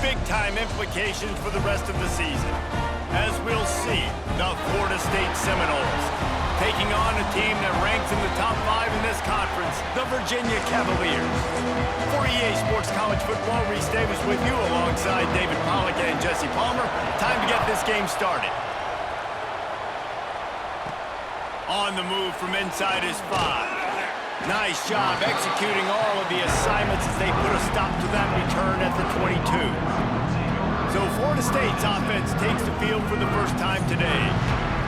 big-time implications for the rest of the season. As we'll see, the Florida State Seminoles taking on a team that ranks in the top 5 in this conference, the Virginia Cavaliers. For EA Sports College Football, Reese Davis with you alongside David Pollack and Jesse Palmer. Time to get this game started. On the move from inside is 5. Nice job executing all of the assignments as they put a stop to that return at the 22. So Florida State's offense takes the field for the first time today.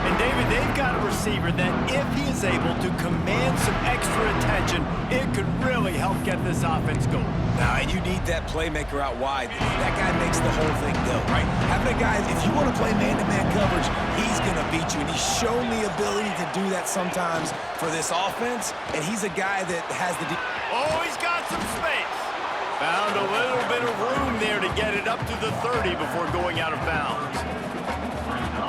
And David, they've got a receiver that if he is able to command some extra attention, it could really help get this offense going. Now, and you need that playmaker out wide. That guy makes the whole thing go, right? Having a guy, if you want to play man-to-man coverage, he's going to beat you. And he's shown the ability to do that sometimes for this offense. And he's a guy that has the... Oh, he's got some space. Found a little bit of room there to get it up to the 30 before going out of bounds.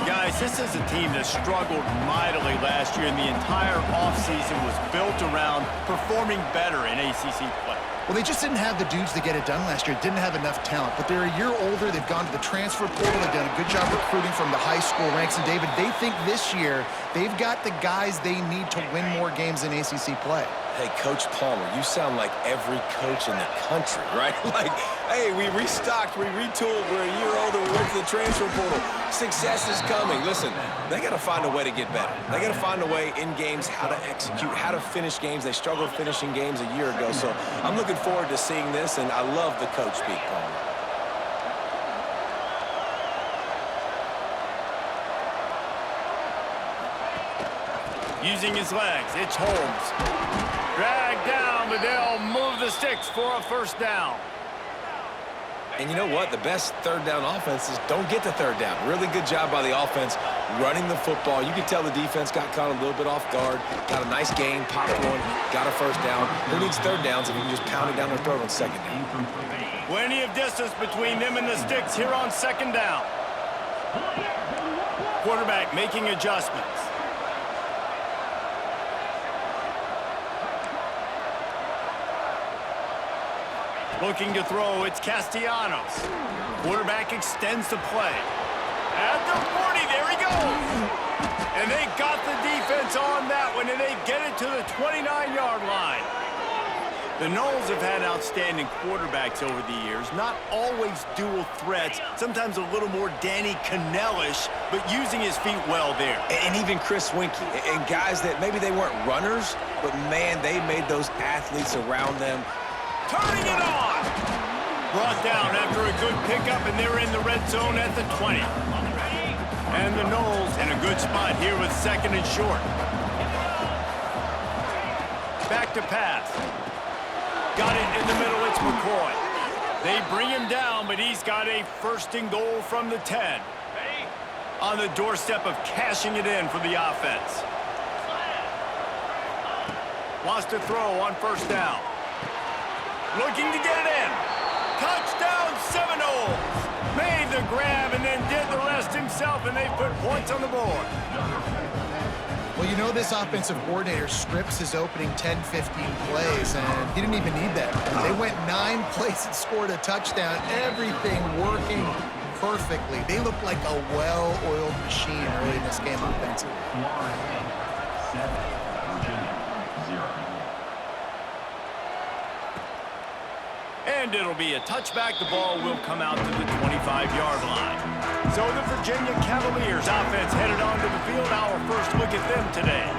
Guys, this is a team that struggled mightily last year, and the entire offseason was built around performing better in ACC play. Well, they just didn't have the dudes to get it done last year. Didn't have enough talent. But they're a year older. They've gone to the transfer portal. They've done a good job recruiting from the high school ranks. And, David, they think this year they've got the guys they need to win more games in ACC play. Hey, Coach Palmer, you sound like every coach in the country, right? Like, hey, we restocked, we retooled, we're a year older, we went to the transfer portal. Success is coming. Listen, they got to find a way to get better. They got to find a way in games how to execute, how to finish games. They struggled finishing games a year ago, so I'm looking forward to seeing this, and I love the coach speak, Palmer. Using his legs, it's Holmes. Dragged down, but they'll move the sticks for a first down. And you know what? The best third down offenses don't get to third down. Really good job by the offense running the football. You can tell the defense got caught a little bit off guard. Got a nice gain, popped one, got a first down. Who needs third downs if you can just pound it down their throat on second down? Plenty of distance between them and the sticks here on second down. Quarterback making adjustments. Looking to throw, it's Castellanos. Quarterback extends the play. At the 40, there he goes. And they got the defense on that one, and they get it to the 29-yard line. The Noles have had outstanding quarterbacks over the years, not always dual threats, sometimes a little more Danny Cannell-ish, but using his feet well there. And even Chris Winkie, and guys that maybe they weren't runners, but man, they made those athletes around them. Turning it on! Brought down after a good pickup, and they're in the red zone at the 20. And the Noles in a good spot here with second and short. Back to pass. Got it in the middle, it's McCoy. They bring him down, but he's got a first and goal from the 10. On the doorstep of cashing it in for the offense. Wants to throw on first down. Looking to get it in. Touchdown Seminoles. Made the grab and then did the rest himself, and they put points on the board. Well, you know this offensive coordinator scripts his opening 10-15 plays, and he didn't even need that. They went 9 plays and scored a touchdown. Everything working perfectly. They look like a well-oiled machine early in this game offensively. And it'll be a touchback. The ball will come out to the 25-yard line. So the Virginia Cavaliers offense headed onto the field. Our first look at them today.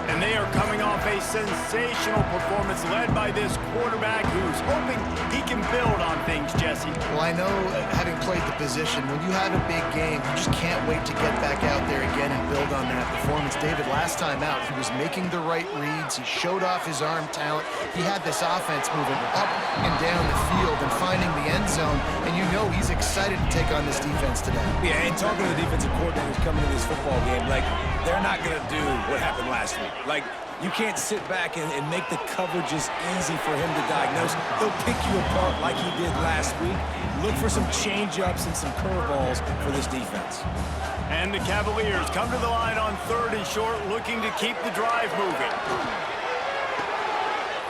And they are coming off a sensational performance led by this quarterback who's hoping he can build on things, Jesse. Well, I know, having played the position, when you have a big game, you just can't wait to get back out there again and build on that performance. David, last time out, he was making the right reads. He showed off his arm talent. He had this offense moving up and down the field and finding the end zone. And you know he's excited to take on this defense today. Yeah, and talking to the defensive coordinators coming into this football game, like, they're not going to do what happened last week. Like, you can't sit back and make the coverages easy for him to diagnose. He'll pick you apart like he did last week. Look for some change-ups and some curveballs for this defense. And the Cavaliers come to the line on 3rd and short, looking to keep the drive moving.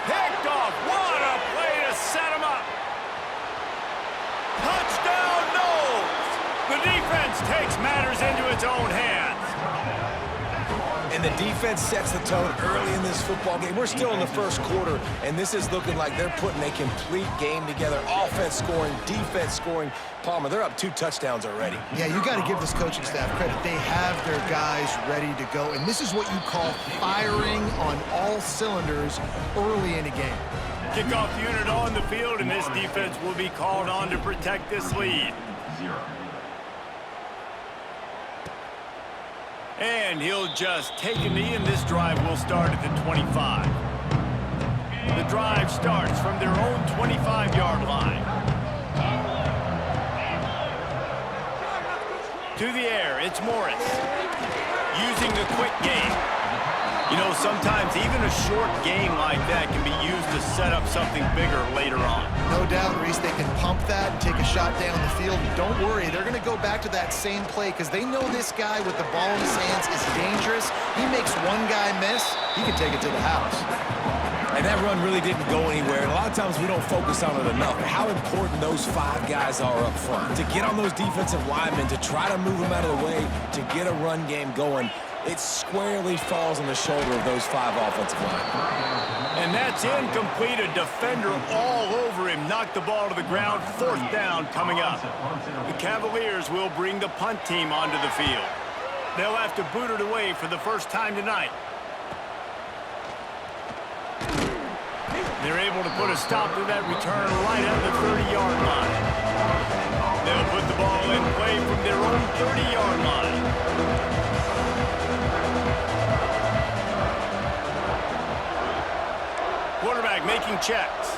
Picked off. What a play to set him up. Touchdown! The defense takes matters into its own hands. And the defense sets the tone early in this football game. We're still in the first quarter, and this is looking like they're putting a complete game together. Offense scoring, defense scoring. Palmer, they're up 2 touchdowns already. Yeah, you got to give this coaching staff credit. They have their guys ready to go, and this is what you call firing on all cylinders early in a game. Kickoff unit on the field, and this defense will be called on to protect this lead. And he'll just take a knee, and this drive will start at the 25. The drive starts from their own 25-yard line. To the air, it's Morris. Using the quick game. You know, sometimes even a short game like that can be used to set up something bigger later on. No doubt, Reese, they can pump that and take a shot down the field. Don't worry, they're going to go back to that same play because they know this guy with the ball in his hands is dangerous. He makes one guy miss, he can take it to the house. And that run really didn't go anywhere. And a lot of times we don't focus on it enough. How important those 5 guys are up front. To get on those defensive linemen, to try to move them out of the way, to get a run game going, it squarely falls on the shoulder of those 5 offensive linemen. And that's incomplete. A defender all over him. Knocked the ball to the ground. 4th down coming up. The Cavaliers will bring the punt team onto the field. They'll have to boot it away for the first time tonight. They're able to put a stop to that return right at the 30-yard line. They'll put the ball in play from their own 30-yard line. Quarterback making checks.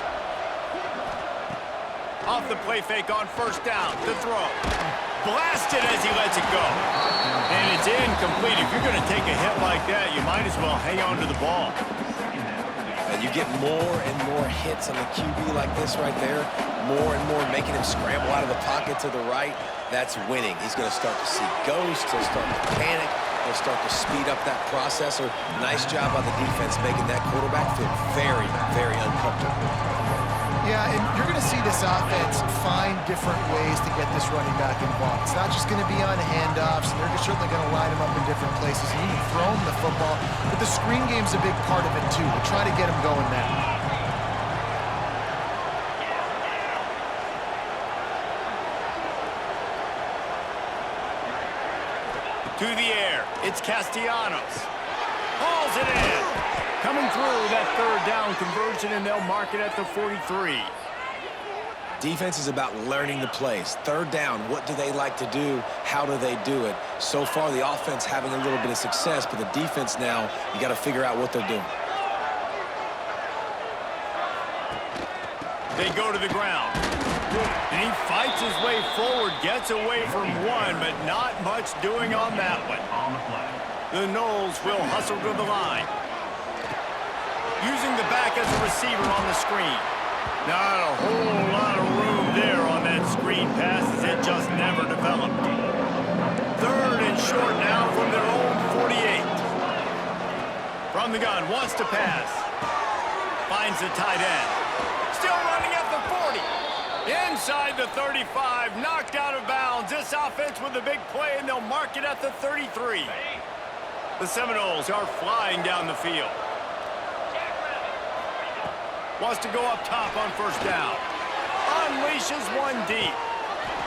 Off the play fake on 1st down. The throw. Blasted as he lets it go. And it's incomplete. If you're going to take a hit like that, you might as well hang on to the ball. And you get more and more hits on the QB like this right there. More and more making him scramble out of the pocket to the right. That's winning. He's going to start to see ghosts. He'll start to panic. He'll start to speed up that processor. Nice job by the defense making that quarterback feel very, very uncomfortable. Yeah, and you're going to see this offense find different ways to get this running back involved. It's not just going to be on handoffs, and they're certainly going to line him up in different places. And you can throw him the football, but the screen game's a big part of it too. We'll try to get him going now. To the air, it's Castellanos. Hauls it in. Coming through that 3rd down conversion, and they'll mark it at the 43. Defense is about learning the plays. 3rd down, what do they like to do? How do they do it? So far, the offense having a little bit of success, but the defense now, you got to figure out what they're doing. They go to the ground. And he fights his way forward, gets away from one, but not much doing on that one. The Noles will hustle to the line. Using the back as a receiver on the screen. Not a whole lot of room there on that screen pass as it just never developed. 3rd and short now from their own 48. From the gun, wants to pass. Finds the tight end. Still running at the 40. Inside the 35, knocked out of bounds. This offense with a big play, and they'll mark it at the 33. The Seminoles are flying down the field. Wants to go up top on 1st down. Unleashes one deep.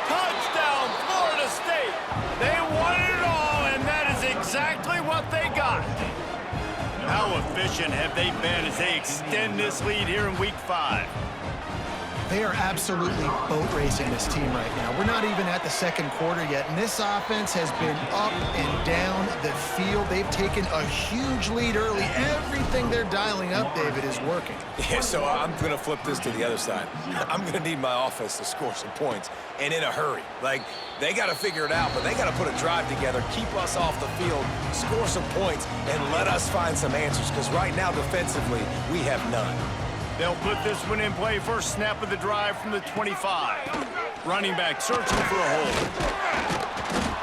Touchdown, Florida State. They wanted it all, and that is exactly what they got. How efficient have they been as they extend this lead here in Week 5? They are absolutely boat racing this team right now. We're not even at the 2nd quarter yet, and this offense has been up and down the field. They've taken a huge lead early. Everything they're dialing up, David, is working. Yeah, so I'm going to flip this to the other side. I'm going to need my offense to score some points, and in a hurry. Like, they got to figure it out, but they got to put a drive together, keep us off the field, score some points, and let us find some answers, because right now, defensively, we have none. They'll put this one in play. First snap of the drive from the 25. Running back searching for a hole.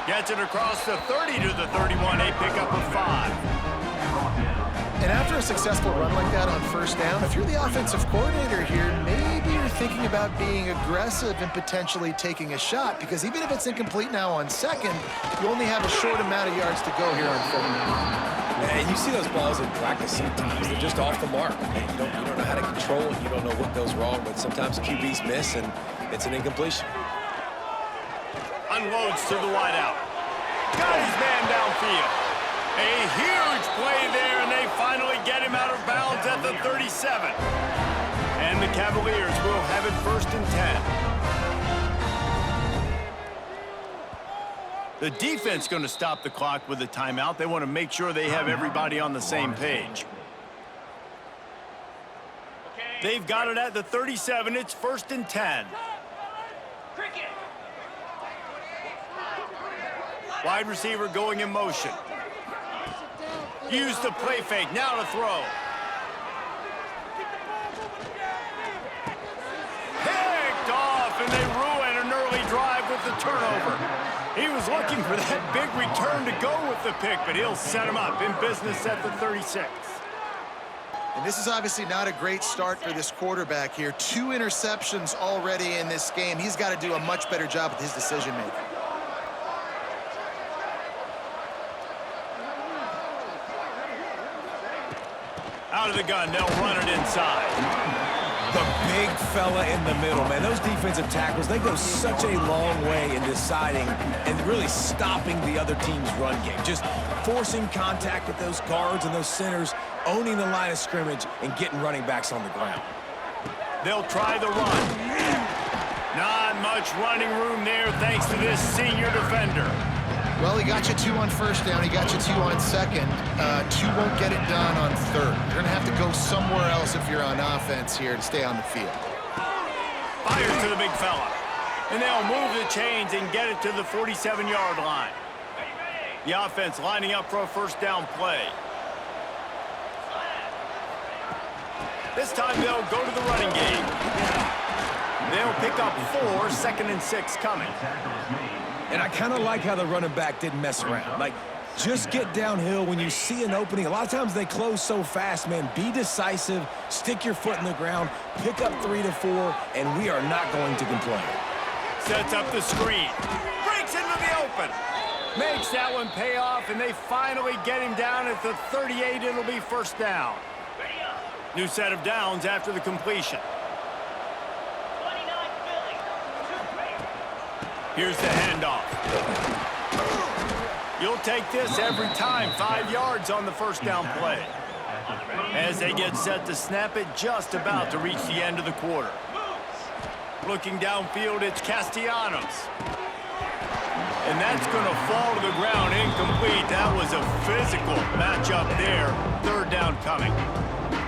Gets it across the 30 to the 31. A pickup of 5. And after a successful run like that on 1st down, if you're the offensive coordinator here, maybe you're thinking about being aggressive and potentially taking a shot, because even if it's incomplete now on second, you only have a short amount of yards to go here on third. Man, you see those balls in practice sometimes. They're just off the mark. Man, you don't know how to control it. You don't know what goes wrong, but sometimes QBs miss, and it's an incompletion. Unloads to the wideout. Got his man downfield. A huge play there, and they finally get him out of bounds at the 37. And the Cavaliers will have it 1st and 10. The defense going to stop the clock with a timeout. They want to make sure they have everybody on the same page. They've got it at the 37. It's 1st and 10. Wide receiver going in motion. Use the play fake. Now to throw. Picked off, and they ruin an early drive with the turnover. He was looking for that big return to go with the pick, but he'll set him up in business at the 36. And this is obviously not a great start for this quarterback here. 2 interceptions already in this game. He's got to do a much better job with his decision-making. Out of the gun, they'll run it inside. The big fella in the middle, man. Those defensive tackles, they go such a long way in deciding and really stopping the other team's run game. Just forcing contact with those guards and those centers, owning the line of scrimmage, and getting running backs on the ground. They'll try the run. Not much running room there thanks to this senior defender. Well, he got you 2 on first down. He got you 2 on second. 2 won't get it done on third. You're going to have to go somewhere else if you're on offense here to stay on the field. Fires to the big fella. And they'll move the chains and get it to the 47-yard line. The offense lining up for a first down play. This time they'll go to the running game. They'll pick up 4, 2nd and 6 coming. And I kind of like how the running back didn't mess around. Like, just get downhill when you see an opening. A lot of times they close so fast, man. Be decisive, stick your foot in the ground, pick up 3 to 4, and we are not going to complain. Sets up the screen. Breaks into the open. Makes that one pay off, and they finally get him down at the 38. It'll be first down. New set of downs after the completion. Here's the handoff. You'll take this every time. 5 yards on the first down play. As they get set to snap it, just about to reach the end of the quarter. Looking downfield, it's Castellanos. And that's going to fall to the ground incomplete. That was a physical matchup there. Third down coming.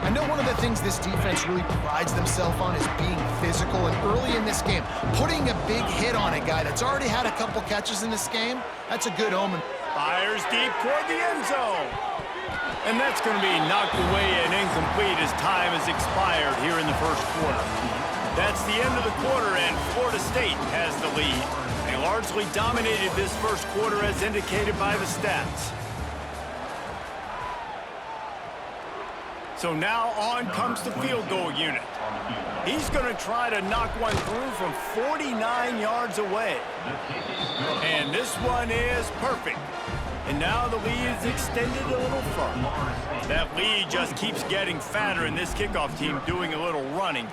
I know one of the things this defense really prides themselves on is being physical, and early in this game, putting a big hit on a guy that's already had a couple catches in this game, that's a good omen. Fires deep toward the end zone. And that's going to be knocked away and incomplete as time has expired here in the first quarter. That's the end of the quarter, and Florida State has the lead. They largely dominated this first quarter as indicated by the stats. So now on comes the field goal unit. He's going to try to knock one through from 49 yards away. And this one is perfect. And now the lead is extended a little further. That lead just keeps getting fatter, and this kickoff team doing a little running.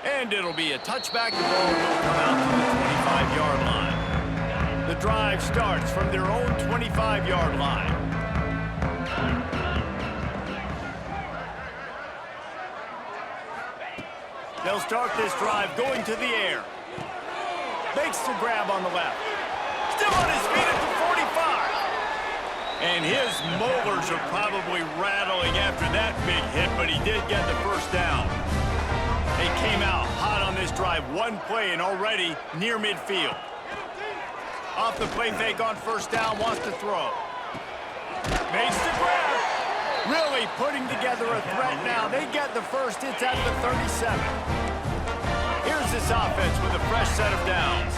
And it'll be a touchback. The ball will come out to the 25-yard line. The drive starts from their own 25-yard line. They'll start this drive going to the air. Makes the grab on the left. Still on his feet at the 45. And his molars are probably rattling after that big hit, but he did get the first down. They came out hot on this drive. One play and already near midfield. Off the play fake on first down, wants to throw. Makes the grab. Really putting together a threat now. They get the first. It's at the 37. Here's this offense with a fresh set of downs.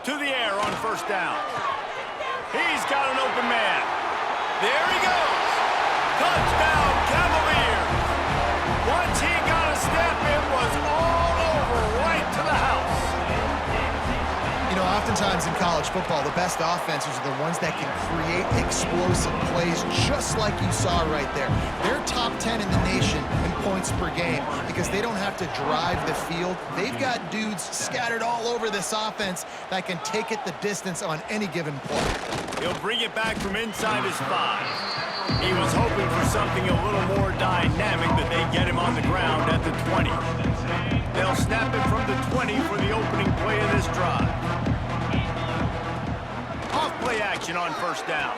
To the air on first down. He's got an open man. There he goes. Touchdown, Cavaliers. Once he got a step, it was all over right to the house. You know, oftentimes in college football, the best offenses are the ones that can create explosive plays just like you saw right there. They're top 10 in the nation in points per game because they don't have to drive the field. They've got dudes scattered all over this offense that can take it the distance on any given play. He'll bring it back from inside his 5. He was hoping for something a little more dynamic, but they get him on the ground at the 20. They'll snap it from the 20 for the opening play of this drive. Off-play action on first down.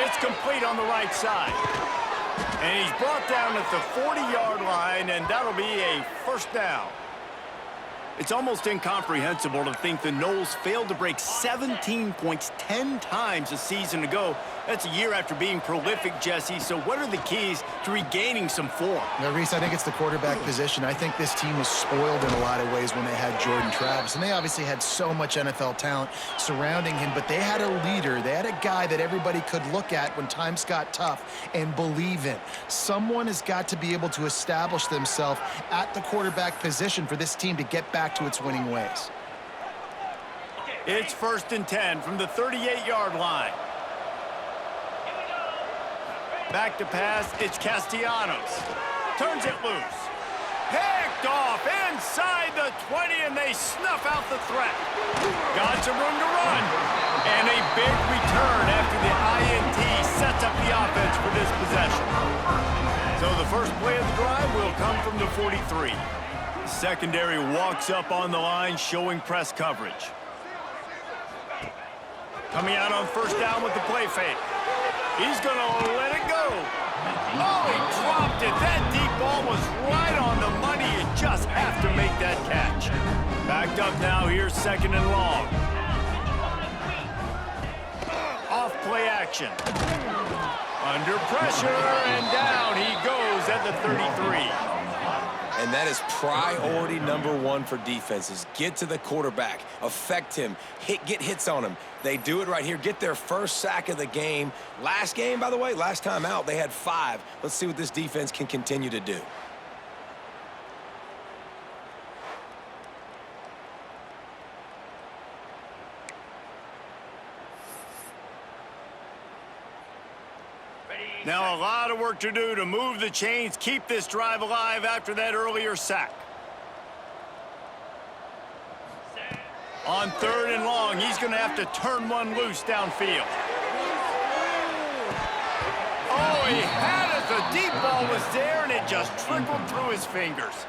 It's complete on the right side. And he's brought down at the 40-yard line, and that'll be a first down. It's almost incomprehensible to think the Noles failed to break 17 points 10 times a season ago. That's a year after being prolific, Jesse. So what are the keys to regaining some form? Now, Reese, I think it's the quarterback position. I think this team was spoiled in a lot of ways when they had Jordan Travis. And they obviously had so much NFL talent surrounding him, but they had a leader. They had a guy that everybody could look at when times got tough and believe in. Someone has got to be able to establish themselves at the quarterback position for this team to get back to its winning ways. It's 1st and 10 from the 38-yard line. Back to pass, it's Castellanos. Turns it loose. Picked off inside the 20, and they snuff out the threat. Got some room to run. And a big return after the INT sets up the offense for this possession. So the first play of the drive will come from the 43. Secondary walks up on the line, showing press coverage. Coming out on first down with the play fake. He's going to let it go. Oh, he dropped it. That deep ball was right on the money. You just have to make that catch. Backed up now. Here's 2nd and long. Off play action. Under pressure, and down he goes at the 33. And that is priority number 1 for defenses. Get to the quarterback, affect him, get hits on him. They do it right here, get their first sack of the game. Last game, by the way, last time out, they had 5. Let's see what this defense can continue to do. Now a lot of work to do to move the chains, keep this drive alive after that earlier sack. On 3rd and long, he's going to have to turn one loose downfield. Oh, he had it. The deep ball was there, and it just trickled through his fingers.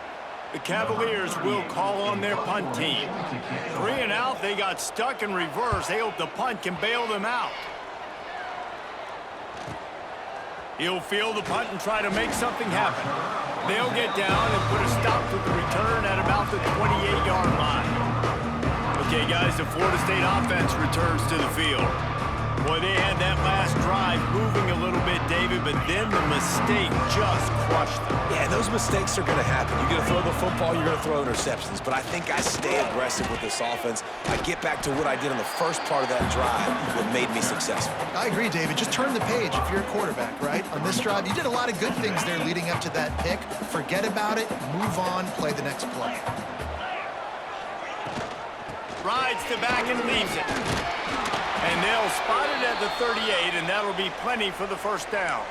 The Cavaliers will call on their punt team. 3 and out, they got stuck in reverse. They hope the punt can bail them out. He'll field the punt and try to make something happen. They'll get down and put a stop to the return at about the 28-yard line. Okay, guys, the Florida State offense returns to the field. Boy, they had that last drive moving a little bit, David, but then the mistake just crushed them. Yeah, those mistakes are going to happen. You're going to throw the football, you're going to throw interceptions. But I think I stay aggressive with this offense. I get back to what I did in the first part of that drive that made me successful. I agree, David. Just turn the page if you're a quarterback, right? On this drive, you did a lot of good things there leading up to that pick. Forget about it, move on, play the next play. Rides to back and leaves it. And they'll spot it at the 38, and that'll be plenty for the first down.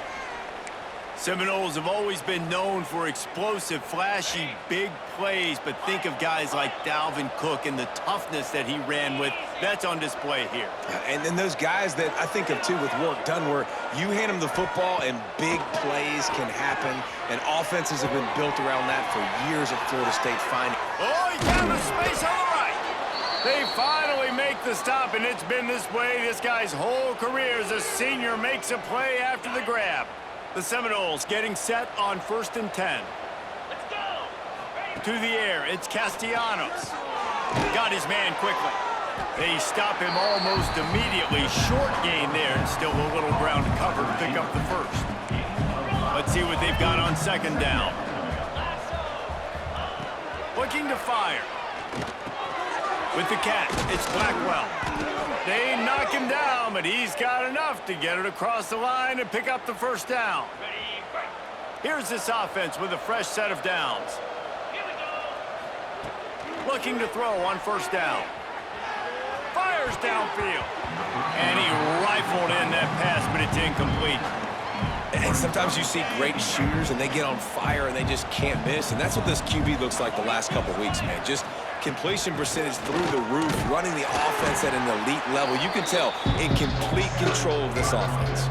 Seminoles have always been known for explosive, flashy, big plays, but think of guys like Dalvin Cook and the toughness that he ran with. That's on display here. And then those guys that I think of, too, with work done, where you hand them the football and big plays can happen, and offenses have been built around that for years at Florida State. Oh, he found the space on the right. They finally make the stop, and it's been this way this guy's whole career as a senior makes a play after the grab. The Seminoles getting set on 1st and 10. Let's go. To the air, it's Castellanos. Got his man quickly. They stop him almost immediately. Short gain there, and still a little ground to cover to pick up the first. Let's see what they've got on 2nd down. Looking to fire. With the catch, it's Blackwell. They knock him down, but he's got enough to get it across the line and pick up the first down. Here's this offense with a fresh set of downs. Looking to throw on first down. Fires downfield. And he rifled in that pass, but it's incomplete. And sometimes you see great shooters, and they get on fire, and they just can't miss. And that's what this QB looks like the last couple weeks, man. Just completion percentage through the roof, running the offense at an elite level. You can tell in complete control of this offense.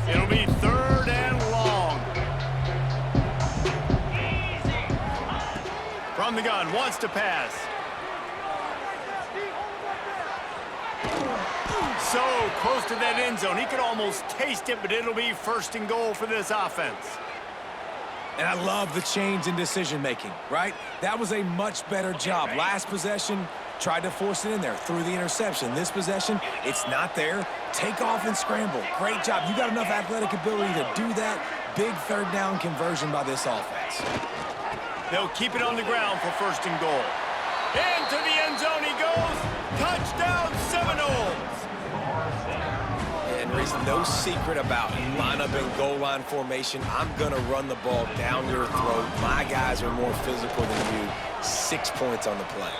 It'll be third and long. From the gun, wants to pass. So close to that end zone. He could almost taste it, but it'll be first and goal for this offense. And I love the change in decision-making, right? That was a much better job. Last possession, tried to force it in there, threw the interception. This possession, it's not there. Take off and scramble. Great job. You got enough athletic ability to do that. Big third down conversion by this offense. They'll keep it on the ground for first and goal. Into the end zone he goes. Touchdown, Seminoles. And there's no secret about it. Line up in goal line formation. I'm going to run the ball down your throat. My guys are more physical than you. 6 points on the play.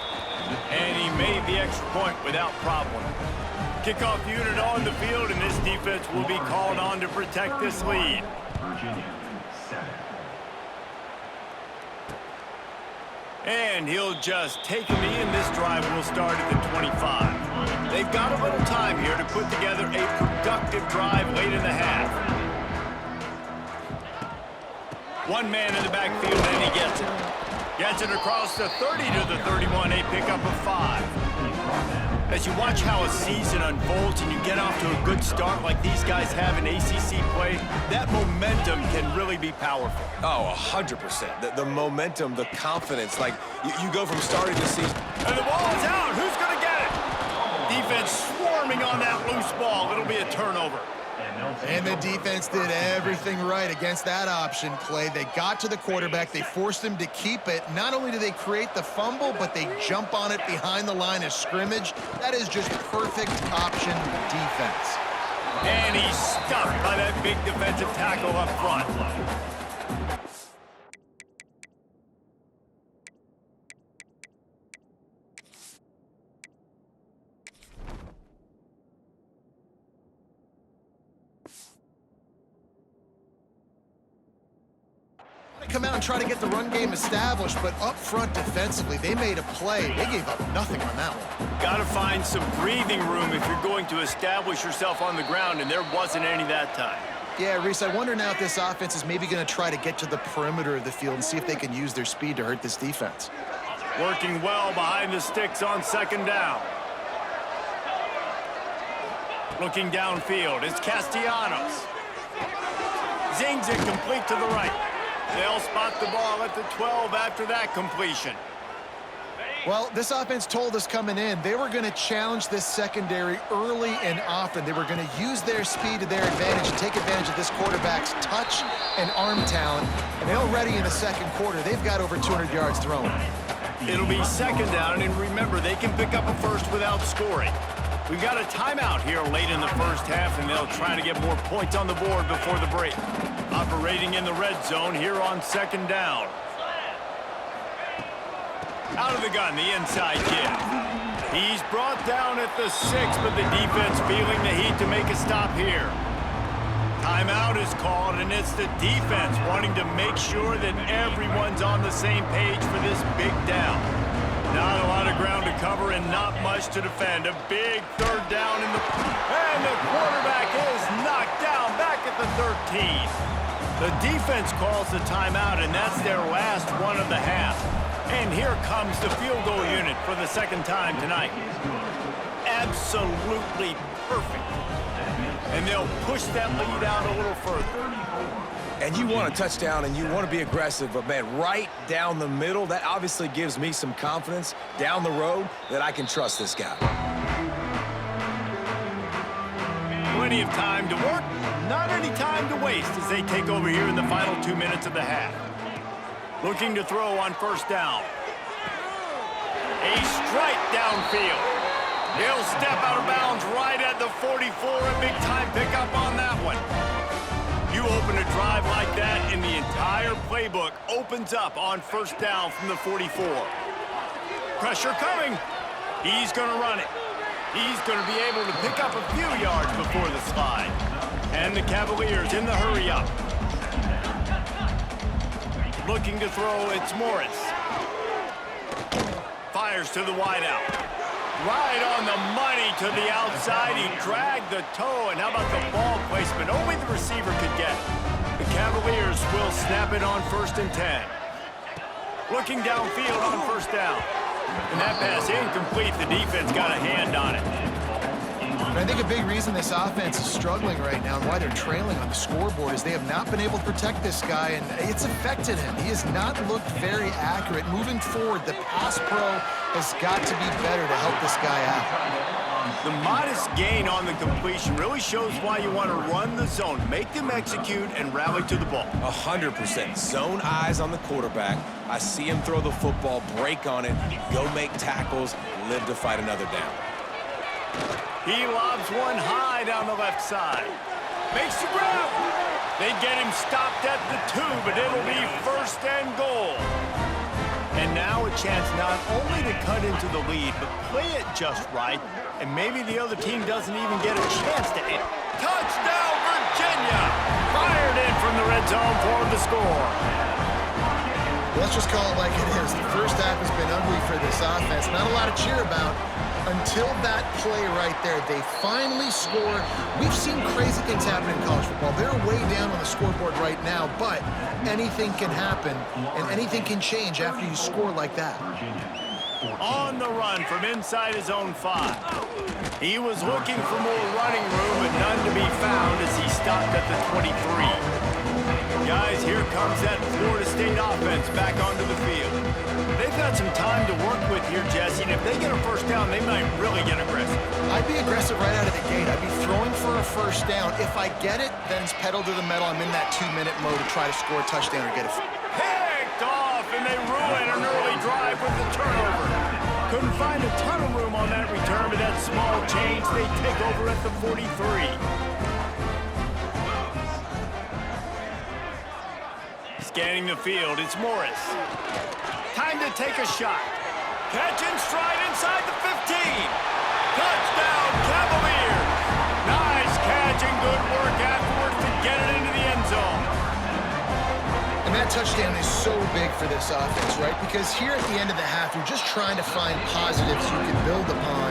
And he made the extra point without problem. Kickoff unit on the field, and this defense will be called on to protect this lead. And he'll just take a knee, and this drive will start at the 25. They've got a little time here to put together a productive drive late in the half. One man in the backfield, and he gets it. Gets it across the 30 to the 31, a pickup of 5. As you watch how a season unfolds and you get off to a good start like these guys have in ACC play, that momentum can really be powerful. Oh, 100%. The momentum, the confidence. Like, you go from starting the season. And the ball is out. Who's going to get it? Defense swarming on that loose ball. It'll be a turnover. And the defense did everything right against that option play. They got to the quarterback. They forced him to keep it. Not only do they create the fumble, but they jump on it behind the line of scrimmage. That is just perfect option defense. And he's stuffed by that big defensive tackle up front. Come out and try to get the run game established, but up front defensively, they made a play. They gave up nothing on that one. Got to find some breathing room if you're going to establish yourself on the ground, and there wasn't any that time. Yeah, Reese, I wonder now if this offense is maybe going to try to get to the perimeter of the field and see if they can use their speed to hurt this defense. Working well behind the sticks on second down. Looking downfield, it's Castellanos. Zings it complete to the right. They'll spot the ball at the 12 after that completion. Well, this offense told us coming in they were going to challenge this secondary early and often. They were going to use their speed to their advantage and take advantage of this quarterback's touch and arm talent. And already in the second quarter, they've got over 200 yards thrown. It'll be second down, and remember, they can pick up a first without scoring. We've got a timeout here late in the first half, and they'll try to get more points on the board before the break. Operating in the red zone here on second down. Out of the gun, the inside kid. He's brought down at the 6, but the defense feeling the heat to make a stop here. Timeout is called, and it's the defense wanting to make sure that everyone's on the same page for this big down. Not a lot of ground to cover and not much to defend. A big third down and the quarterback is knocked down back at the 13. The defense calls the timeout, and that's their last one of the half. And here comes the field goal unit for the second time tonight. Absolutely perfect. And they'll push that lead out a little further. And you want a touchdown and you want to be aggressive, but man, right down the middle, that obviously gives me some confidence down the road that I can trust this guy. Plenty of time to work, not any time to waste as they take over here in the final 2 minutes of the half. Looking to throw on first down. A strike downfield. He'll step out of bounds right at the 44. A big-time pickup on that one. You open a drive like that, and the entire playbook opens up on first down from the 44. Pressure coming. He's going to run it. He's going to be able to pick up a few yards before the slide. And the Cavaliers in the hurry-up. Looking to throw, it's Morris. Fires to the wideout. Right on the money to the outside. He dragged the toe, and how about the ball placement? Only the receiver could get it. The Cavaliers will snap it on 1st and 10. Looking downfield on first down. And that pass incomplete. The defense got a hand on it. And I think a big reason this offense is struggling right now and why they're trailing on the scoreboard is they have not been able to protect this guy, and it's affected him. He has not looked very accurate. Moving forward, the pass pro has got to be better to help this guy out. The modest gain on the completion really shows why you want to run the zone. Make them execute and rally to the ball. 100%. Zone eyes on the quarterback. I see him throw the football, break on it, go make tackles, live to fight another down. He lobs one high down the left side. Makes the grab. They get him stopped at the 2, but it'll be 1st and goal. And now a chance not only to cut into the lead, but play it just right, and maybe the other team doesn't even get a chance to hit. Touchdown, Virginia! Fired in from the red zone for the score. Let's just call it like it is. The first half has been ugly for this offense. Not a lot to cheer about until that play right there. They finally score. We've seen crazy things happen in college football. They're way down on the scoreboard right now, but anything can happen, and anything can change after you score like that. On the run from inside his own 5. He was looking for more running room, but none to be found as he stopped at the 23. Guys, here comes that Florida State offense back onto the field. They've got some time to work with here, Jesse, and if they get a first down, they might really get aggressive. I'd be aggressive right out of the gate. I'd be throwing for a first down. If I get it, then it's pedal to the metal. I'm in that 2-minute mode to try to score a touchdown or get a... Picked off, and they ruin an early drive with the turnover. Couldn't find a ton of room on that return, but that small change, they take over at the 43. Scanning the field, it's Morris. Time to take a shot. Catch and stride inside the 15. Touchdown, Cavaliers. Nice catch and good work afterwards to get it into the end zone. And that touchdown is so big for this offense, right? Because here at the end of the half, you're just trying to find positives you can build upon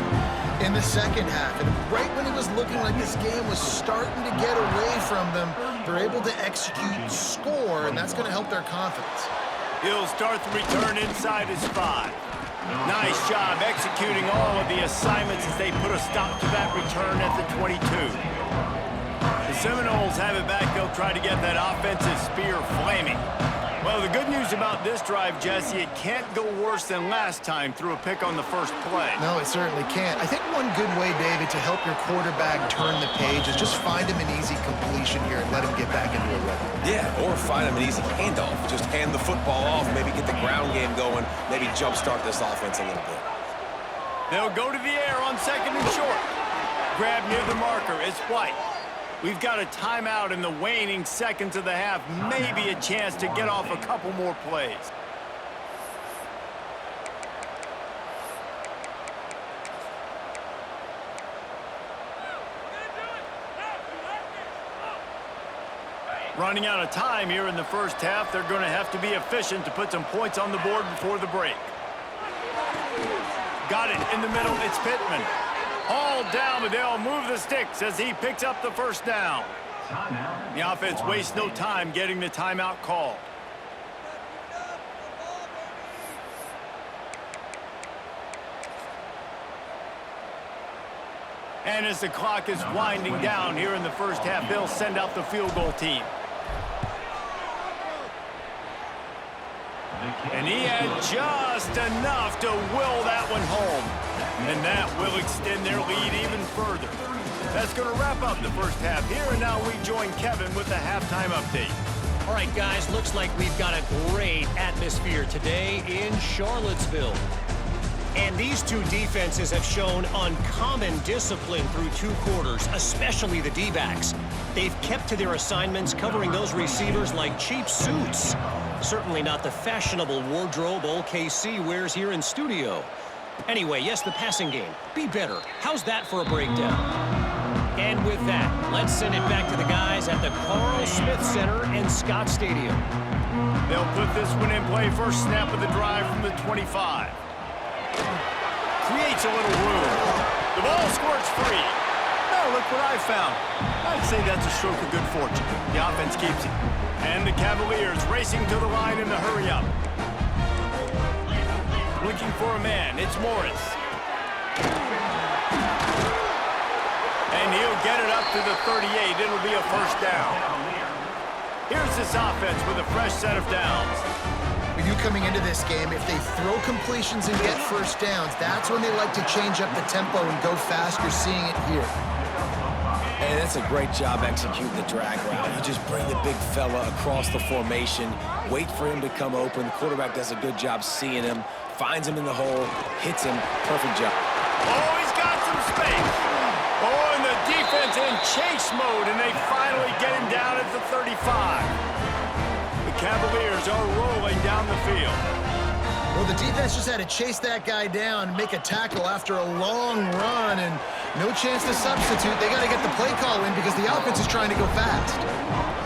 in the second half. And right when it was looking like this game was starting to get away from them, they're able to execute, score, and that's going to help their confidence. He'll start the return inside his 5. Nice job executing all of the assignments as they put a stop to that return at the 22. The Seminoles have it back. They'll try to get that offensive spear flaming. Well, the good news about this drive, Jesse, it can't go worse than last time through a pick on the first play. No, it certainly can't. I think one good way, David, to help your quarterback turn the page is just find him an easy completion here and let him get back into a rhythm. Yeah, or find him an easy handoff. Just hand the football off, maybe get the ground game going, maybe jumpstart this offense a little bit. They'll go to the air on 2nd and short. Grab near the marker. It's White. We've got a timeout in the waning seconds of the half. Maybe a chance to get off a couple more plays. Running out of time here in the first half. They're going to have to be efficient to put some points on the board before the break. Got it in the middle. It's Pittman. All down, but they'll move the sticks as he picks up the first down. The offense wastes no time getting the timeout call. And as the clock is winding down here in the first half, they'll send out the field goal team. And he had just enough to will that one home. And that will extend their lead even further. That's going to wrap up the first half here, and now we join Kevin with the halftime update. All right, guys, looks like we've got a great atmosphere today in Charlottesville. And these two defenses have shown uncommon discipline through 2 quarters, especially the D-backs. They've kept to their assignments, covering those receivers like cheap suits. Certainly not the fashionable wardrobe OKC wears here in studio. Anyway, yes, the passing game. Be better. How's that for a breakdown? And with that, let's send it back to the guys at the Carl Smith Center and Scott Stadium. They'll put this one in play first snap of the drive from the 25. Creates a little room. The ball squirts free. Now look what I found. I'd say that's a stroke of good fortune. The offense keeps it. And the Cavaliers racing to the line in the hurry up. Looking for a man. It's Morris. And he'll get it up to the 38. It'll be a first down. Here's this offense with a fresh set of downs. When you're coming into this game, if they throw completions and get first downs, that's when they like to change up the tempo and go fast. You're seeing it here. And that's a great job executing the drag route. You just bring the big fella across the formation, wait for him to come open. The quarterback does a good job seeing him, finds him in the hole, hits him. Perfect job. Oh, he's got some space. Oh, and the defense in chase mode, and they finally get him down at the 35. The Cavaliers are rolling down the field. Well, the defense just had to chase that guy down, make a tackle after a long run, and no chance to substitute. They got to get the play call in because the offense is trying to go fast.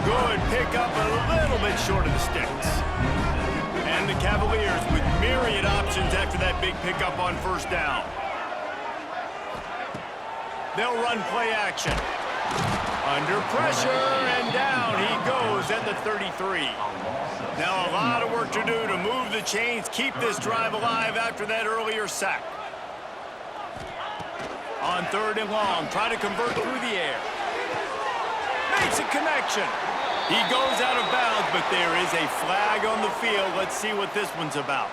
Good pickup, a little bit short of the sticks. And the Cavaliers with myriad options after that big pickup on first down. They'll run play action. Under pressure, and down he goes at the 33. Now a lot of work to do to move the chains, keep this drive alive after that earlier sack. On 3rd and long, try to convert through the air. Makes a connection. He goes out of bounds, but there is a flag on the field. Let's see what this one's about.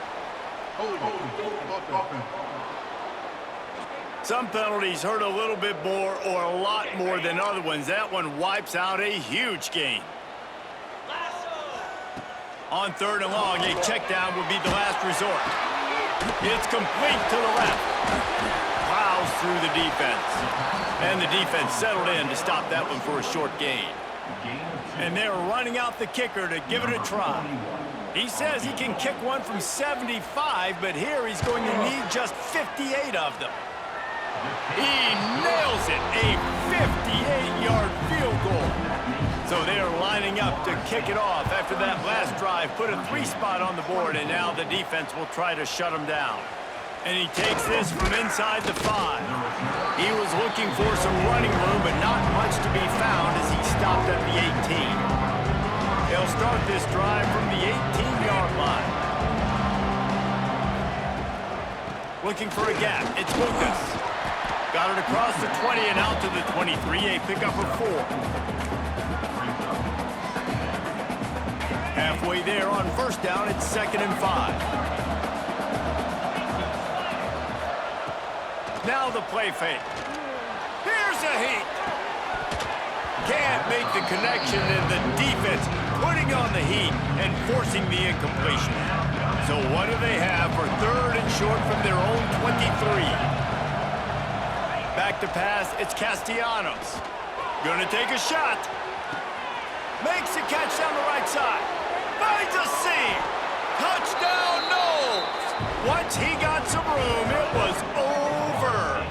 Some penalties hurt a little bit more or a lot more than other ones. That one wipes out a huge gain. On 3rd and long, a check down would be the last resort. It's complete to the left. Plows through the defense. And the defense settled in to stop that one for a short gain. And they're running out the kicker to give it a try. He says he can kick one from 75, but here he's going to need just 58 of them. He nails it, a 58-yard field goal. So they are lining up to kick it off after that last drive. Put a 3-spot on the board, and now the defense will try to shut him down. And he takes this from inside the 5. He was looking for some running room, but not much to be found as he stopped at the 18. They'll start this drive from the 18-yard line. Looking for a gap. It's Lucas. Got it across the 20 and out to the 23, a pickup of 4. Halfway there on first down, it's 2nd and 5. Now the play fake. Here's a heat. Can't make the connection, and the defense putting on the heat and forcing the incompletion. So what do they have for 3rd and short from their own 23? Back to pass, it's Castellanos. Gonna take a shot. Makes a catch down the right side. Finds a seam. Touchdown, Knowles. Once he got some room, it was over.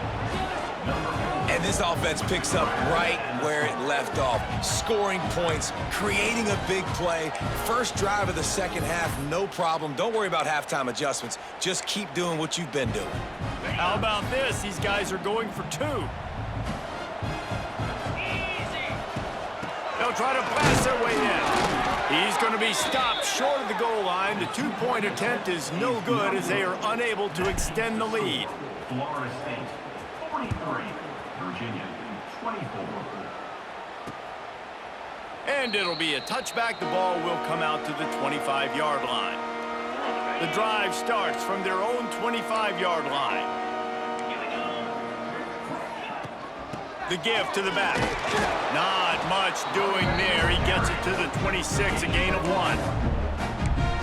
And this offense picks up right where it left off. Scoring points, creating a big play. First drive of the second half, no problem. Don't worry about halftime adjustments. Just keep doing what you've been doing. How about this? These guys are going for 2. They'll try to blast their way in. He's going to be stopped short of the goal line. The 2-point attempt is no good as they are unable to extend the lead. Florida State, 43. Virginia, 24. And it'll be a touchback. The ball will come out to the 25-yard line. The drive starts from their own 25-yard line. The give to the back. Not much much doing there. He gets it to the 26, a gain of 1.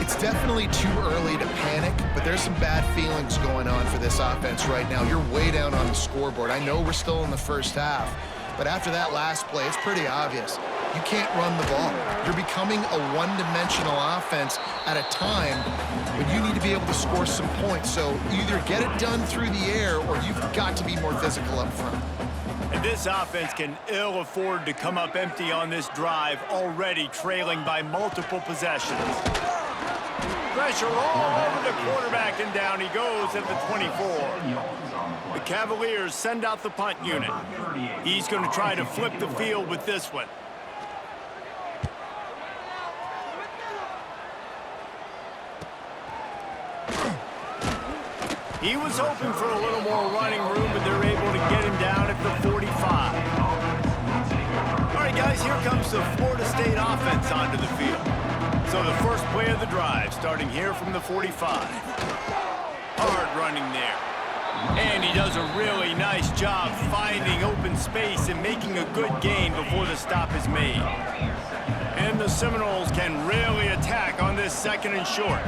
It's definitely too early to panic, but there's some bad feelings going on for this offense right now. You're way down on the scoreboard. I know we're still in the first half, but after that last play, it's pretty obvious. You can't run the ball. You're becoming a one-dimensional offense at a time when you need to be able to score some points. So either get it done through the air or you've got to be more physical up front. And this offense can ill afford to come up empty on this drive, already trailing by multiple possessions. Pressure all over the quarterback, and down he goes at the 24. The Cavaliers send out the punt unit. He's going to try to flip the field with this one. He was hoping for a little more running room, but they're able to get him down at the 45. All right, guys, here comes the Florida State offense onto the field. So the first play of the drive, starting here from the 45. Hard running there. And he does a really nice job finding open space and making a good gain before the stop is made. And the Seminoles can really attack on this 2nd and short.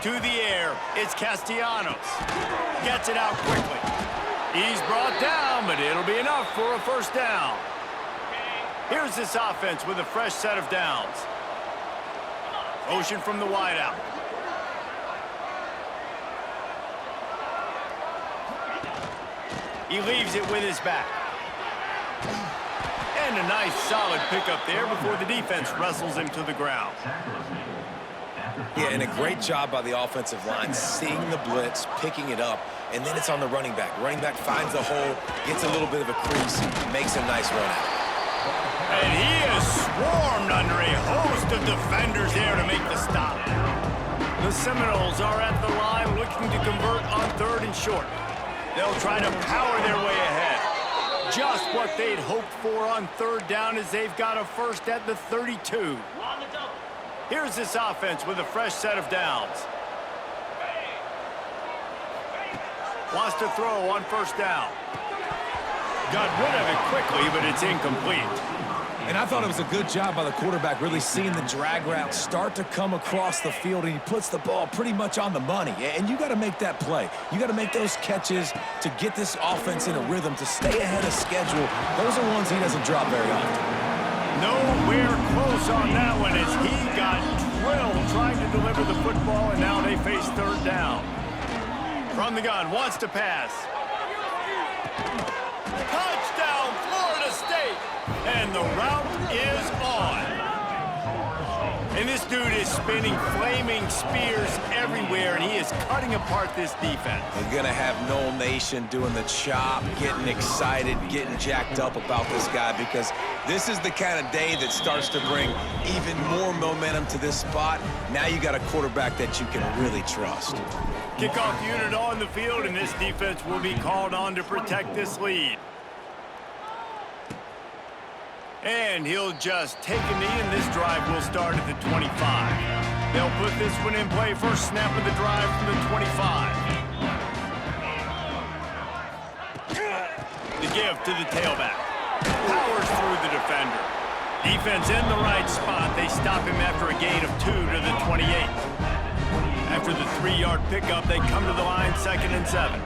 To the air, it's Castellanos. Gets it out quickly. He's brought down, but it'll be enough for a first down. Here's this offense with a fresh set of downs. Motion from the wideout. He leaves it with his back. And a nice solid pickup there before the defense wrestles him to the ground. Yeah, and a great job by the offensive line, seeing the blitz, picking it up, and then it's on the running back. Running back finds the hole, gets a little bit of a crease, makes a nice run out. And he is swarmed under a host of defenders there to make the stop. The Seminoles are at the line looking to convert on 3rd and short. They'll try to power their way ahead. Just what they'd hoped for on 3rd down as they've got a first at the 32. Here's this offense with a fresh set of downs. Wants to throw on 1st down. Got rid of it quickly, but it's incomplete. And I thought it was a good job by the quarterback, really seeing the drag route start to come across the field, and he puts the ball pretty much on the money. And you got to make that play. You got to make those catches to get this offense in a rhythm, to stay ahead of schedule. Those are ones he doesn't drop very often. Nowhere close on that one as he got drilled trying to deliver the football, and now they face 3rd down. From the gun, wants to pass. Touchdown, Florida State! And the route is on. And this dude is spinning flaming spears everywhere, and he is cutting apart this defense. We're going to have Noel Nation doing the chop, getting excited, getting jacked up about this guy, because this is the kind of day that starts to bring even more momentum to this spot. Now you got a quarterback that you can really trust. Kickoff unit on the field, and this defense will be called on to protect this lead. And he'll just take a knee, and this drive will start at the 25. They'll put this one in play. First snap of the drive from the 25. The give to the tailback. Powers through the defender. Defense in the right spot. They stop him after a gain of 2 to the 28. After the 3-yard pickup, they come to the line 2nd and 7.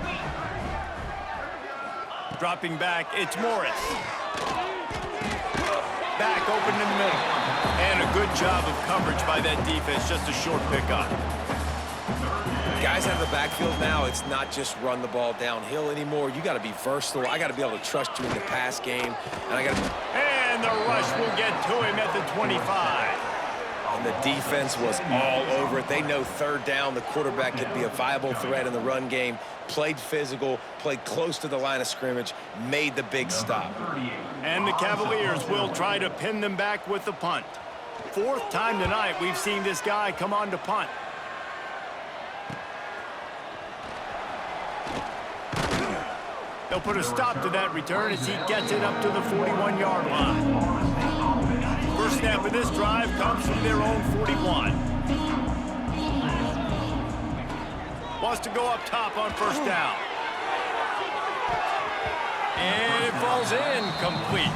Dropping back, it's Morris. Back open in the middle. And a good job of coverage by that defense. Just a short pickup. Guys out of the backfield now, it's not just run the ball downhill anymore. You got to be versatile. I got to be able to trust you in the pass game. And the rush will get to him at the 25. And the defense was all over it. They know 3rd down, the quarterback could be a viable threat in the run game. Played physical, played close to the line of scrimmage, made the big stop. And the Cavaliers will try to pin them back with the punt. 4th time tonight we've seen this guy come on to punt. They'll put a stop to that return as he gets it up to the 41-yard line. First snap of this drive comes from their own 41. Wants to go up top on 1st down. And it falls in complete.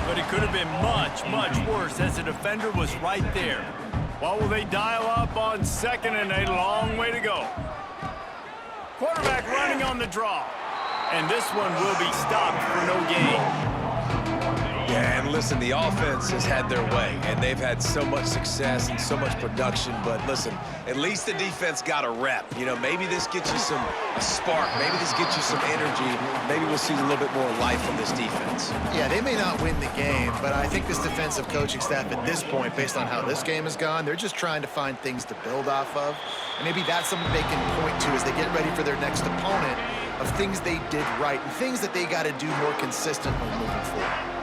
But it could have been much, much worse as the defender was right there. What will they dial up on second and a long way to go? Quarterback running on the draw. And this one will be stopped for no gain. Yeah, and listen, the offense has had their way, and they've had so much success and so much production. But listen, at least the defense got a rep. You know, maybe this gets you a spark. Maybe this gets you some energy. Maybe we'll see a little bit more life from this defense. Yeah, they may not win the game, but I think this defensive coaching staff at this point, based on how this game has gone, they're just trying to find things to build off of. And maybe that's something they can point to as they get ready for their next opponent of things they did right and things that they got to do more consistently moving forward.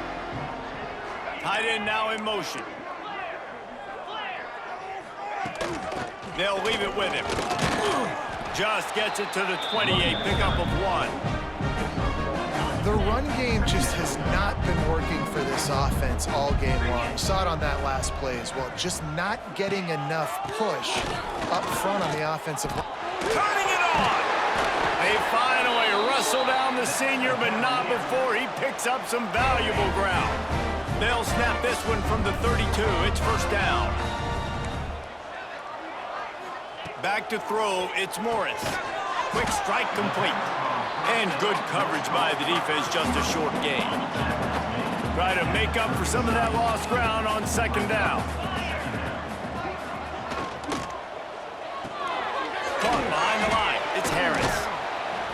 Tight end now in motion. They'll leave it with him. Just gets it to the 28, pickup of 1. The run game just has not been working for this offense all game long. We saw it on that last play as well. Just not getting enough push up front on the offensive line. Turning it on! They finally wrestle down the senior, but not before he picks up some valuable ground. They'll snap this one from the 32. It's first down. Back to throw. It's Morris. Quick strike complete. And good coverage by the defense, just a short gain. Try to make up for some of that lost ground on second down. Caught behind the line. It's Harris.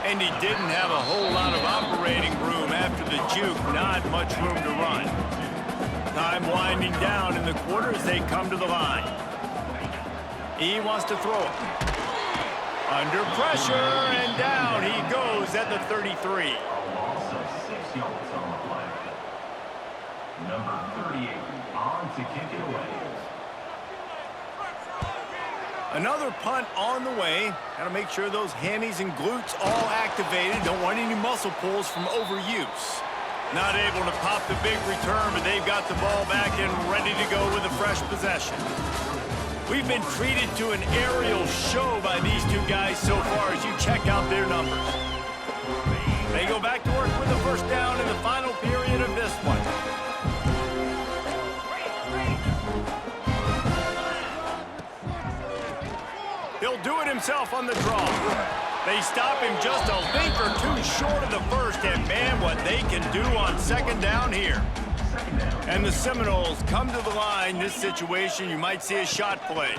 And he didn't have a whole lot of operating room after the juke. Not much room to run. Time winding down in the quarter as they come to the line. He wants to throw it. Under pressure, and down he goes at the 33. A loss of 6 yards on the play. Number 38 on to kick it away. Another punt on the way. Got to make sure those hammies and glutes all activated. Don't want any muscle pulls from overuse. Not able to pop the big return, but they've got the ball back and ready to go with a fresh possession. We've been treated to an aerial show by these two guys so far as you check out their numbers. They go back to work with the first down in the final period of this one. He'll do it himself on the draw. They stop him just a link or two short of the first, and man, what they can do on second down here. And the Seminoles come to the line. This situation, you might see a shot play.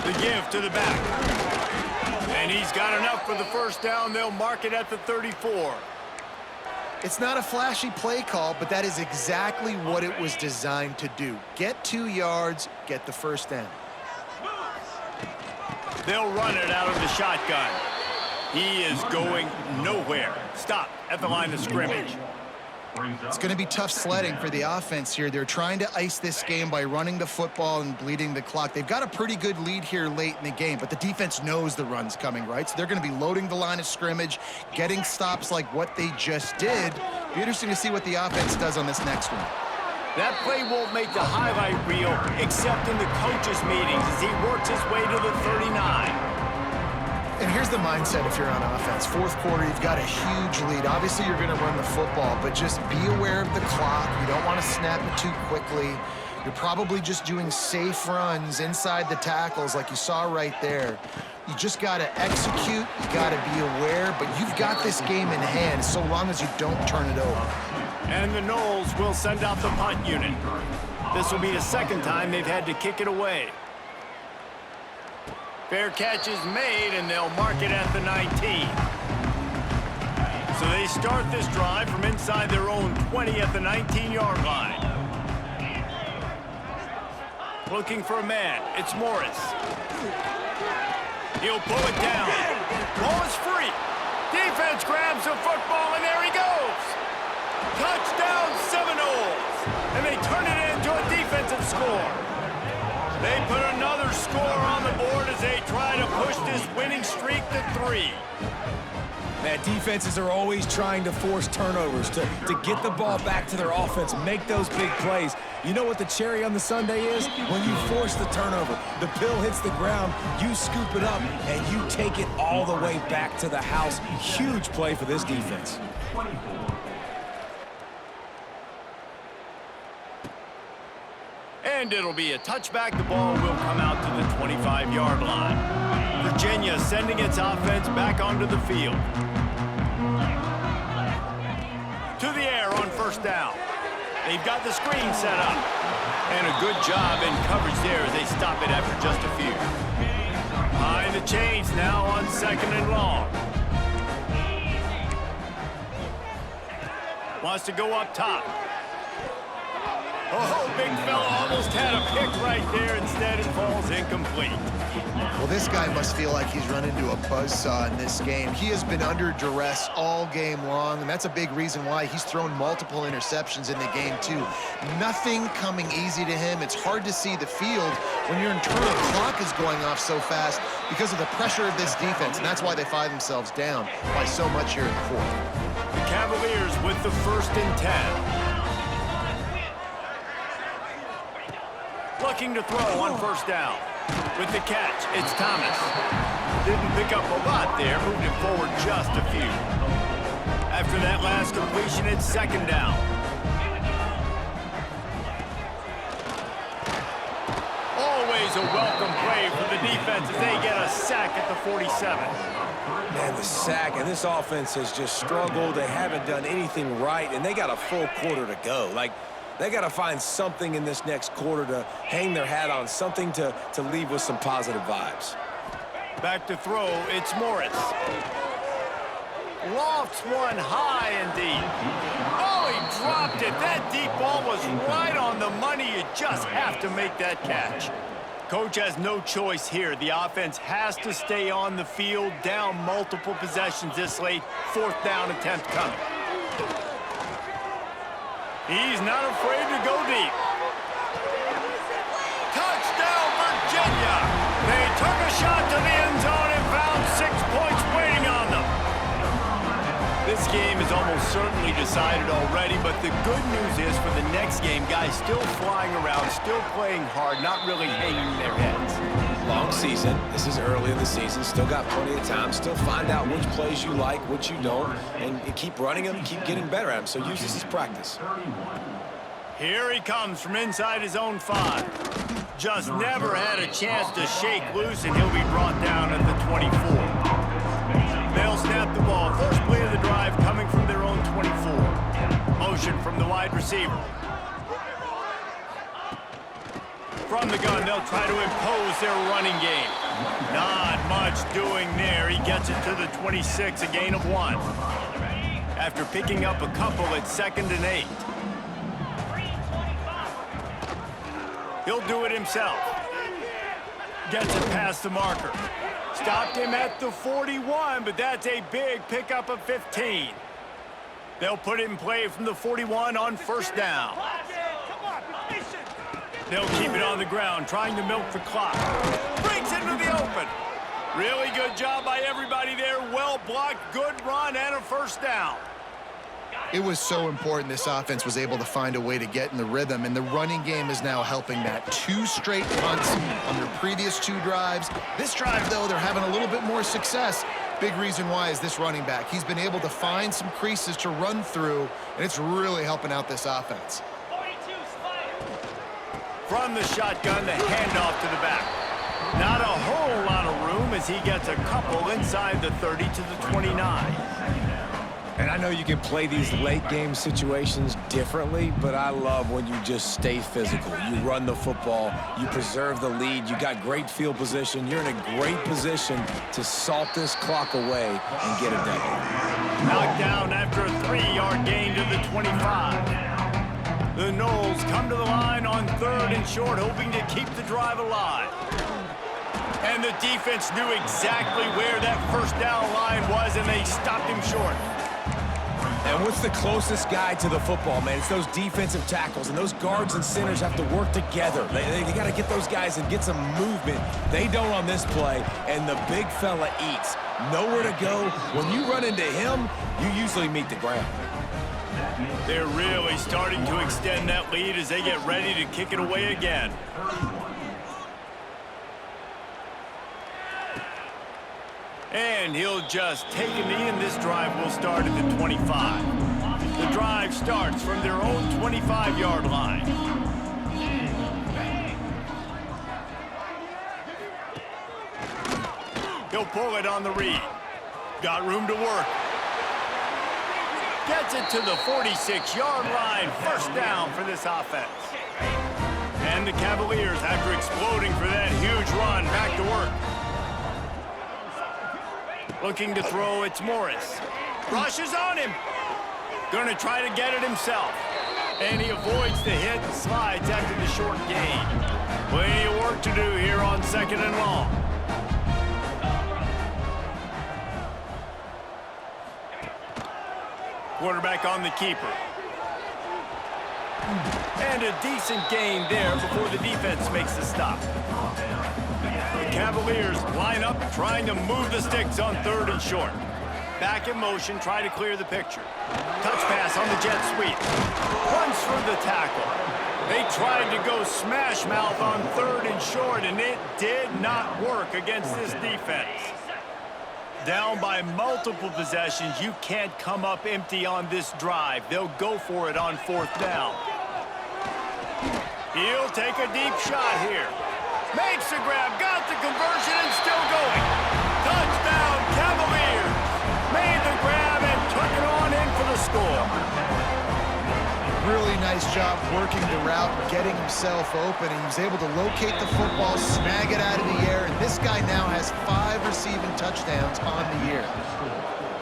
The give to the back. And he's got enough for the first down. They'll mark it at the 34. It's not a flashy play call, but that is exactly what it was designed to do. Get 2 yards, get the first down. They'll run it out of the shotgun. He is going nowhere. Stop at the line of scrimmage. It's going to be tough sledding for the offense here. They're trying to ice this game by running the football and bleeding the clock. They've got a pretty good lead here late in the game, but the defense knows the run's coming, right? So they're going to be loading the line of scrimmage, getting stops like what they just did. Be interesting to see what the offense does on this next one. That play won't make the highlight reel except in the coaches' meetings as he works his way to the 39. And here's the mindset if you're on offense. Fourth quarter, you've got a huge lead. Obviously, you're going to run the football, but just be aware of the clock. You don't want to snap it too quickly. You're probably just doing safe runs inside the tackles like you saw right there. You just got to execute. You got to be aware, but you've got this game in hand so long as you don't turn it over. And the Noles will send out the punt unit. This will be the second time they've had to kick it away. Fair catch is made, and they'll mark it at the 19. So they start this drive from inside their own 20 at the 19-yard line. Looking for a man. It's Morris. He'll pull it down. Ball is free. Defense grabs the football, and there he goes. Touchdown Seminoles. And they turn it into a defensive score. They put another score on the board as they try to push this winning streak to 3. Man, defenses are always trying to force turnovers, to get the ball back to their offense, make those big plays. You know what the cherry on the sundae is? When you force the turnover, the pill hits the ground, you scoop it up, and you take it all the way back to the house. Huge play for this defense. 24. And it'll be a touchback. The ball will come out to the 25-yard line. Virginia sending its offense back onto the field. To the air on first down. They've got the screen set up. And a good job in coverage there as they stop it after just a few. Behind the chains now on 2nd and long. Wants to go up top. Oh, big fella almost had a pick right there. Instead, it falls incomplete. Well, this guy must feel like he's run into a buzzsaw in this game. He has been under duress all game long, and that's a big reason why he's thrown multiple interceptions in the game, too. Nothing coming easy to him. It's hard to see the field when your internal clock is going off so fast because of the pressure of this defense, and that's why they find themselves down by so much here in the fourth. The Cavaliers with the 1st and 10. Looking to throw on first down. With the catch, it's Thomas. Didn't pick up a lot there, moved it forward just a few. After that last completion, it's 2nd down. Always a welcome play for the defense as they get a sack at the 47. Man, the sack, and this offense has just struggled. They haven't done anything right, and they got a full quarter to go. Like, they got to find something in this next quarter to hang their hat on, something to leave with some positive vibes. Back to throw, it's Morris. Lofts one high and deep. Oh, he dropped it. That deep ball was right on the money. You just have to make that catch. Coach has no choice here. The offense has to stay on the field, down multiple possessions this late. 4th down attempt coming. He's not afraid to go deep. Touchdown, Virginia! They took a shot to the end zone and found 6 points waiting on them. This game is almost certainly decided already, but the good news is for the next game, guys still flying around, still playing hard, not really hanging their heads. Long season. This is early in the season. Still got plenty of time. Still find out which plays you like, which you don't, and keep running them, keep getting better at them. So use this as practice. Here he comes from inside his own 5. Just never had a chance to shake loose, and he'll be brought down at the 24. They'll snap the ball. First play of the drive coming from their own 24. Motion from the wide receiver. From the gun, they'll try to impose their running game. Not much doing there. He gets it to the 26, a gain of 1. After picking up a couple at 2nd and 8. He'll do it himself. Gets it past the marker. Stopped him at the 41, but that's a big pickup of 15. They'll put it in play from the 41 on first down. They'll keep it on the ground, trying to milk the clock. Breaks into the open. Really good job by everybody there. Well blocked, good run, and a first down. It was so important this offense was able to find a way to get in the rhythm, and the running game is now helping that. 2 straight punts on their previous 2 drives. This drive, though, they're having a little bit more success. Big reason why is this running back. He's been able to find some creases to run through, and it's really helping out this offense. From the shotgun, the handoff to the back. Not a whole lot of room as he gets a couple inside the 30 to the 29. And I know you can play these late-game situations differently, but I love when you just stay physical. You run the football, you preserve the lead, you got great field position. You're in a great position to salt this clock away and get a W. Knocked down after a 3-yard gain to the 25. The Noles come to the line on 3rd and short, hoping to keep the drive alive. And the defense knew exactly where that first down line was, and they stopped him short. And what's the closest guy to the football, man? It's those defensive tackles, and those guards and centers have to work together. They got to get those guys and get some movement. They don't on this play, and the big fella eats. Nowhere to go. When you run into him, you usually meet the ground. They're really starting to extend that lead as they get ready to kick it away again. And he'll just take a knee, and this drive will start at the 25. The drive starts from their own 25-yard line. He'll pull it on the read. Got room to work. Gets it to the 46-yard line. First down for this offense. And the Cavaliers, after exploding for that huge run, back to work. Looking to throw, it's Morris. Rushes on him. Gonna try to get it himself. And he avoids the hit and slides after the short gain. Plenty of work to do here on 2nd and long. Quarterback on the keeper. And a decent gain there before the defense makes the stop. The Cavaliers line up trying to move the sticks on 3rd and short. Back in motion, try to clear the picture. Touch pass on the jet sweep. Runs through the tackle. They tried to go smash mouth on 3rd and short, and it did not work against this defense. Down by multiple possessions, you can't come up empty on this drive. They'll go for it on 4th down. He'll take a deep shot here. Makes the grab, got the conversion, and still going. Touchdown, Cavaliers. Made the grab and took it on in for the score. Really nice job working the route, getting himself open, and he was able to locate the football, snag it out of the air, and this guy now has 5 receiving touchdowns on the year.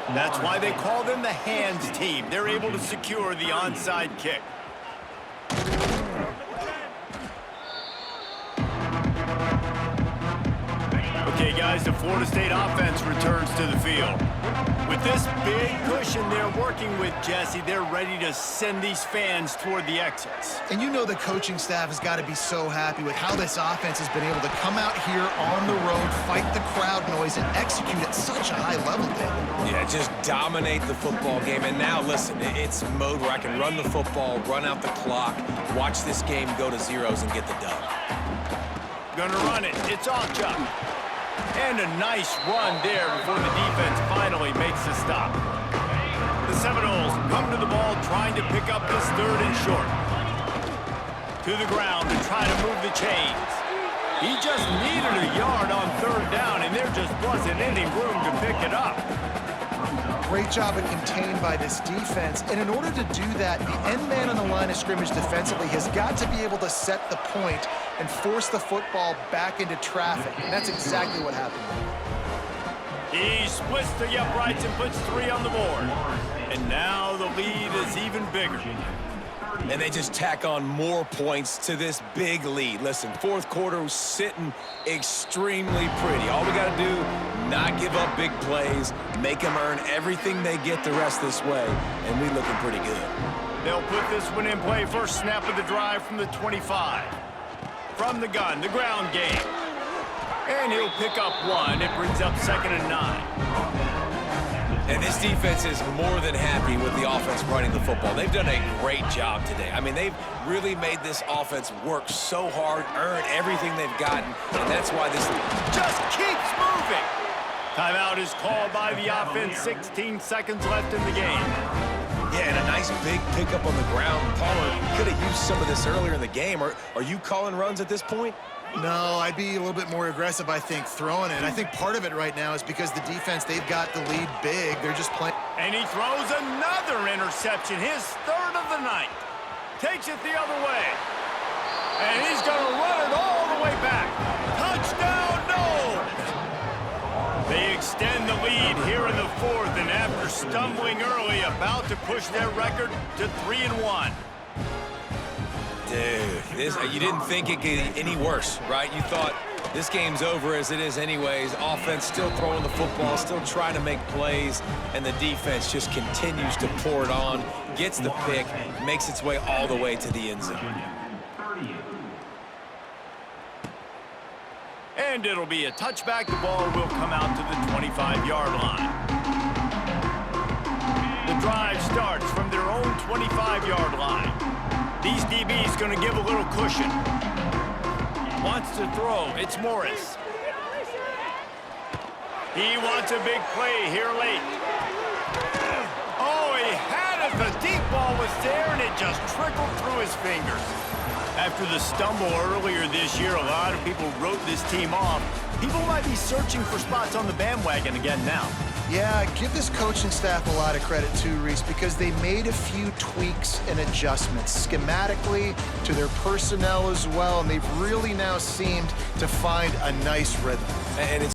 That's why they call them the hands team. They're able to secure the onside kick. Okay, guys, the Florida State offense returns to the field. With this big cushion they're working with, Jesse, they're ready to send these fans toward the exits. And you know the coaching staff has got to be so happy with how this offense has been able to come out here on the road, fight the crowd noise, and execute at such a high level, David. Yeah, just dominate the football game. And now, listen, it's mode where I can run the football, run out the clock, watch this game go to zeros and get the dub. Gonna run it. It's off, Chuck. And a nice run there before the defense finally makes the stop. The Seminoles come to the ball trying to pick up this 3rd and short. To the ground to try to move the chains. He just needed a yard on 3rd down, and there just wasn't any room to pick it up. Great job at contained by this defense. And in order to do that, the end man on the line of scrimmage defensively has got to be able to set the point and force the football back into traffic. And that's exactly what happened. He splits the uprights and puts 3 on the board. And now the lead is even bigger. And they just tack on more points to this big lead. Listen, 4th quarter was sitting extremely pretty. All we got to do, not give up big plays, make them earn everything they get the rest this way, and we looking pretty good. They'll put this one in play. First snap of the drive from the 25. From the gun, the ground game. And he'll pick up 1. It brings up 2nd and 9. And this defense is more than happy with the offense running the football. They've done a great job today. I mean, they've really made this offense work so hard, earn everything they've gotten, and that's why this just keeps moving. Timeout is called by the offense. 16 seconds left in the game. Yeah, and a nice big pickup on the ground. Palmer could have used some of this earlier in the game. Are you calling runs at this point? No, I'd be a little bit more aggressive, I think, throwing it. I think part of it right now is because the defense, they've got the lead big. They're just playing. And he throws another interception, his 3rd of the night. Takes it the other way. And he's going to run it all the way back. Touchdown, no! They extend the lead here in the 4th, and after stumbling early, about to push their record to 3-1. Dude, you didn't think it could get any worse, right? You thought this game's over as it is anyways. Offense still throwing the football, still trying to make plays, and the defense just continues to pour it on, gets the pick, makes its way all the way to the end zone. And it'll be a touchback. The ball will come out to the 25-yard line. The drive starts from their own 25-yard line. These DBs going to give a little cushion. Wants to throw. It's Morris. He wants a big play here late. Oh, he had it. The deep ball was there, and it just trickled through his fingers. After the stumble earlier this year, a lot of people wrote this team off. People might be searching for spots on the bandwagon again now. Yeah, give this coaching staff a lot of credit too, Reese, because they made a few tweaks and adjustments schematically to their personnel as well, and they've really now seemed to find a nice rhythm. And it's